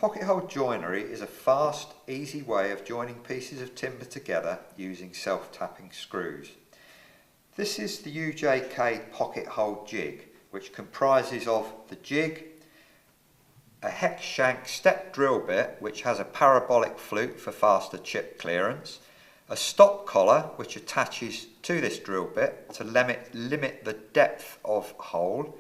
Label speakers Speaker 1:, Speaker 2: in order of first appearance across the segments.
Speaker 1: Pocket hole joinery is a fast, easy way of joining pieces of timber together using self-tapping screws. This is the UJK Pocket Hole Jig, which comprises of the jig, a hex shank step drill bit which has a parabolic flute for faster chip clearance, a stop collar which attaches to this drill bit to limit the depth of hole.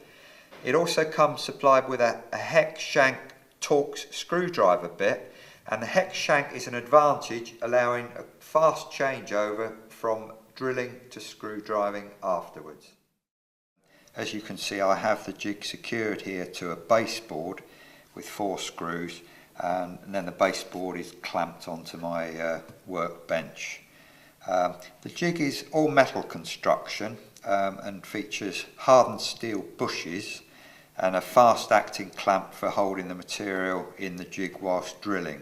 Speaker 1: It also comes supplied with a hex shank Torx screwdriver bit, and the hex shank is an advantage, allowing a fast changeover from drilling to screw driving afterwards. As you can see, I have the jig secured here to a baseboard with 4 screws, and then the baseboard is clamped onto my workbench. The jig is all metal construction and features hardened steel bushes and a fast acting clamp for holding the material in the jig whilst drilling.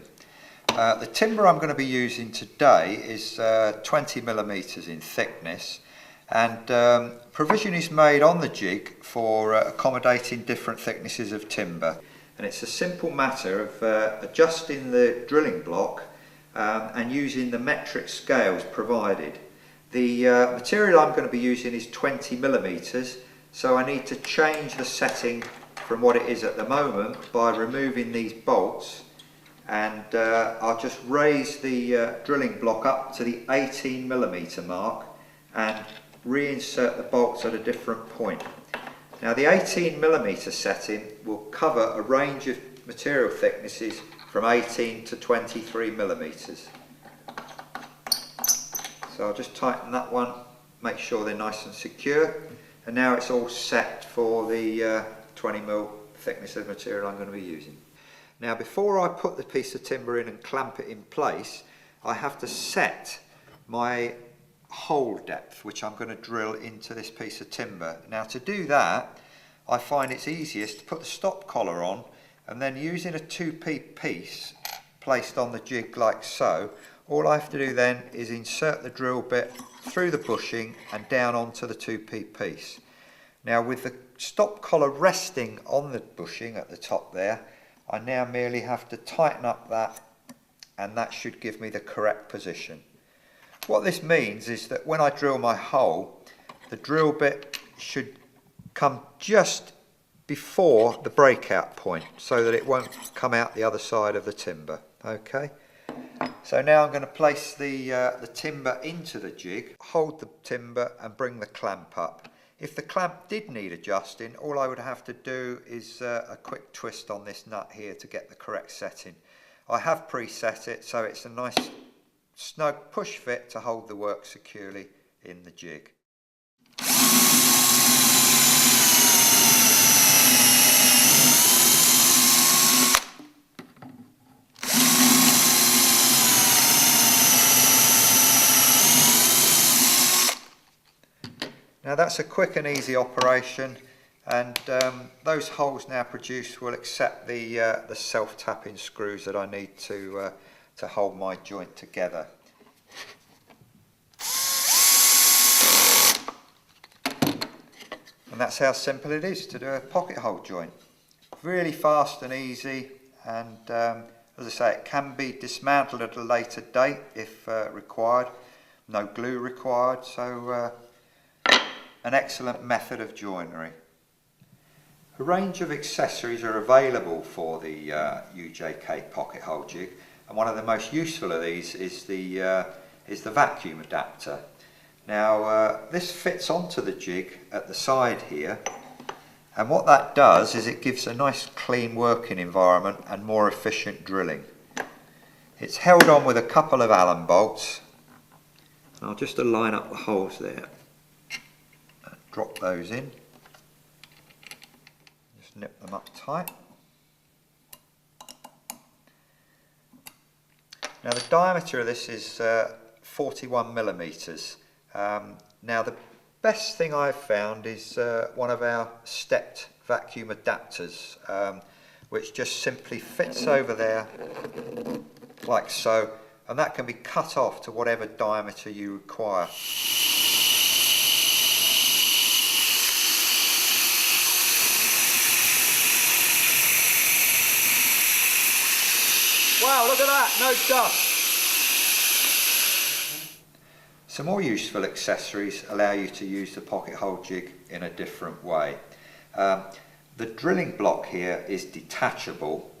Speaker 1: The timber I'm going to be using today is 20mm in thickness, and provision is made on the jig for accommodating different thicknesses of timber. And it's a simple matter of adjusting the drilling block and using the metric scales provided. The material I'm going to be using is 20mm, so I need to change the setting from what it is at the moment by removing these bolts, and I'll just raise the drilling block up to the 18mm mark and reinsert the bolts at a different point. Now the 18mm setting will cover a range of material thicknesses from 18 to 23mm. So I'll just tighten that one, make sure they're nice and secure, and now it's all set for the 20mm thickness of material I'm going to be using. Now before I put the piece of timber in and clamp it in place, I have to set my hole depth which I'm going to drill into this piece of timber. Now to do that, I find it's easiest to put the stop collar on, and then using a 2p piece placed on the jig like so, all I have to do then is insert the drill bit through the bushing and down onto the 2p piece. Now with the stop collar resting on the bushing at the top there, I now merely have to tighten up that, and that should give me the correct position. What this means is that when I drill my hole, the drill bit should come just before the breakout point so that it won't come out the other side of the timber. Okay, so now I'm going to place the timber into the jig, hold the timber and bring the clamp up. If the clamp did need adjusting, all I would have to do is a quick twist on this nut here to get the correct setting. I have preset it so it's a nice snug push fit to hold the work securely in the jig. Now that's a quick and easy operation, and those holes now produced will accept the self-tapping screws that I need to hold my joint together. And that's how simple it is to do a pocket hole joint. Really fast and easy, and as I say, it can be dismantled at a later date if required. No glue required, so an excellent method of joinery. A range of accessories are available for the UJK Pocket Hole Jig, and one of the most useful of these is the vacuum adapter. Now this fits onto the jig at the side here, and what that does is it gives a nice clean working environment and more efficient drilling. It's held on with a couple of Allen bolts, and I'll just align up the holes there. Drop those in, just nip them up tight. Now the diameter of this is 41mm. Now the best thing I've found is one of our stepped vacuum adapters, which just simply fits over there like so, and that can be cut off to whatever diameter you require. Wow, look at that, no dust. Some more useful accessories allow you to use the pocket hole jig in a different way. The drilling block here is detachable,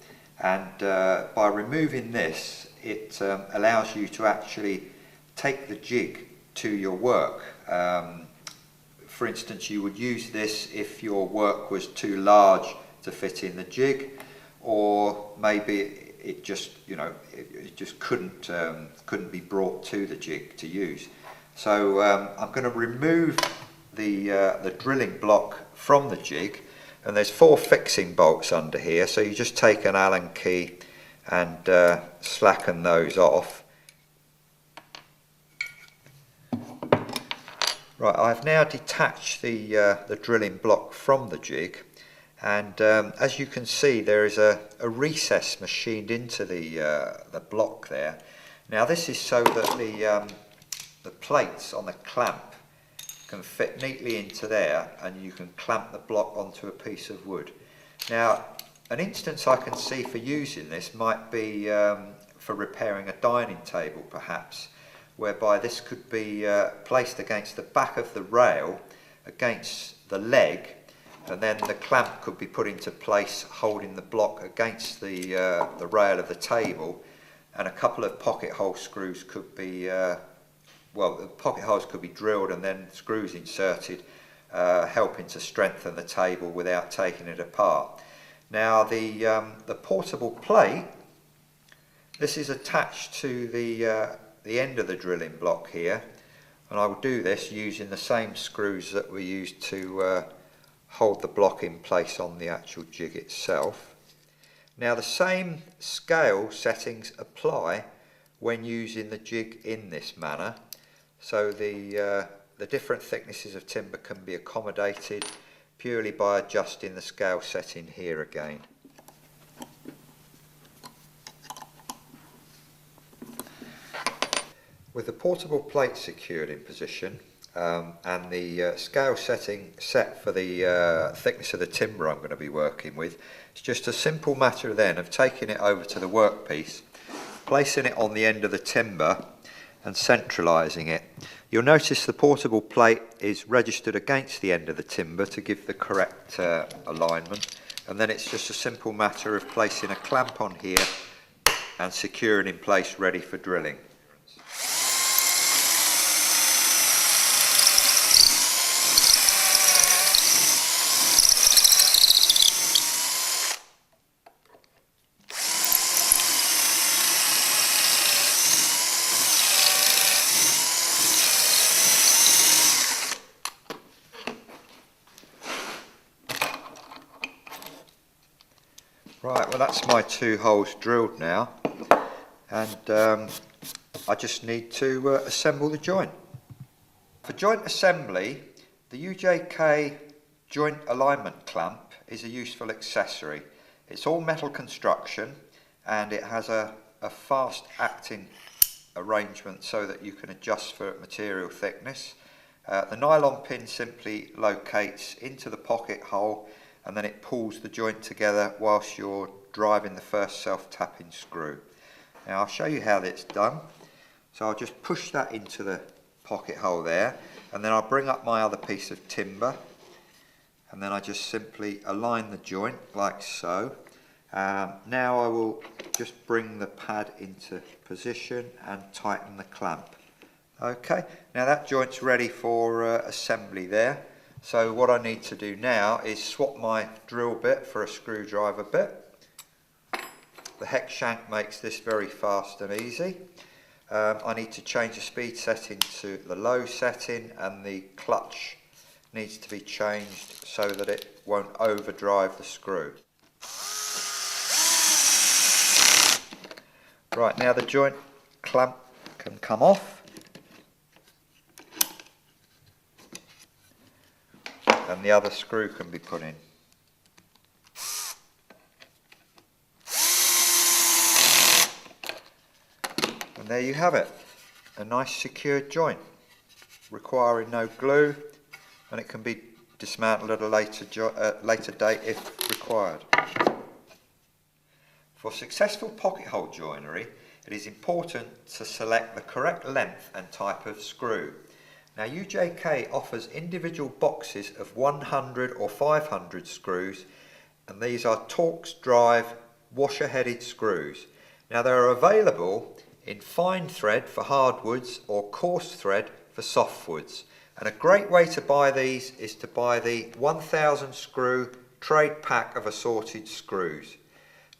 Speaker 1: and by removing this it allows you to actually take the jig to your work. For instance, you would use this if your work was too large to fit in the jig, or maybe it just, it just couldn't be brought to the jig to use. So I'm going to remove the drilling block from the jig, and there's 4 fixing bolts under here, so you just take an Allen key and slacken those off. Right, I've now detached the drilling block from the jig, and as you can see, there is a recess machined into the block there. Now this is so that the plates on the clamp can fit neatly into there, and you can clamp the block onto a piece of wood. Now, an instance I can see for using this might be for repairing a dining table perhaps, whereby this could be placed against the back of the rail, against the leg, and then the clamp could be put into place holding the block against the rail of the table, and a couple of pocket hole screws could be, the pocket holes could be drilled and then screws inserted, helping to strengthen the table without taking it apart. Now the portable plate, this is attached to the end of the drilling block here, and I will do this using the same screws that we used to hold the block in place on the actual jig itself. Now the same scale settings apply when using the jig in this manner, so the different thicknesses of timber can be accommodated purely by adjusting the scale setting here again. With the portable plate secured in position and the scale setting set for the thickness of the timber I'm going to be working with, it's just a simple matter then of taking it over to the workpiece, placing it on the end of the timber and centralising it. You'll notice the portable plate is registered against the end of the timber to give the correct alignment, and then it's just a simple matter of placing a clamp on here and securing in place ready for drilling. Right, well that's my 2 holes drilled now, and I just need to assemble the joint. For joint assembly, the UJK joint alignment clamp is a useful accessory. It's all metal construction, and it has a fast acting arrangement so that you can adjust for material thickness. The nylon pin simply locates into the pocket hole, and then it pulls the joint together whilst you're driving the first self-tapping screw. Now I'll show you how that's done. So I'll just push that into the pocket hole there, and then I'll bring up my other piece of timber, and then I just simply align the joint like so. Now I will just bring the pad into position and tighten the clamp. Okay, now that joint's ready for assembly there. So what I need to do now is swap my drill bit for a screwdriver bit. The hex shank makes this very fast and easy. I need to change the speed setting to the low setting, and the clutch needs to be changed so that it won't overdrive the screw. Right, now the joint clamp can come off. And the other screw can be put in. And there you have it, a nice secured joint, requiring no glue, and it can be dismantled at a later date if required. For successful pocket hole joinery, it is important to select the correct length and type of screw. Now UJK offers individual boxes of 100 or 500 screws, and these are Torx drive washer headed screws. Now they are available in fine thread for hardwoods or coarse thread for softwoods, and a great way to buy these is to buy the 1000 screw trade pack of assorted screws.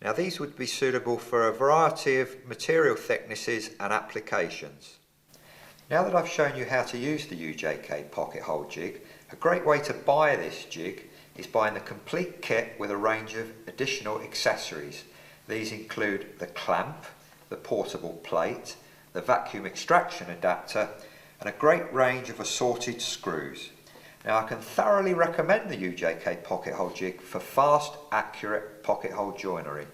Speaker 1: Now these would be suitable for a variety of material thicknesses and applications. Now that I've shown you how to use the UJK Pocket Hole Jig, a great way to buy this jig is buying the complete kit with a range of additional accessories. These include the clamp, the portable plate, the vacuum extraction adapter, and a great range of assorted screws. Now I can thoroughly recommend the UJK Pocket Hole Jig for fast, accurate pocket hole joinery.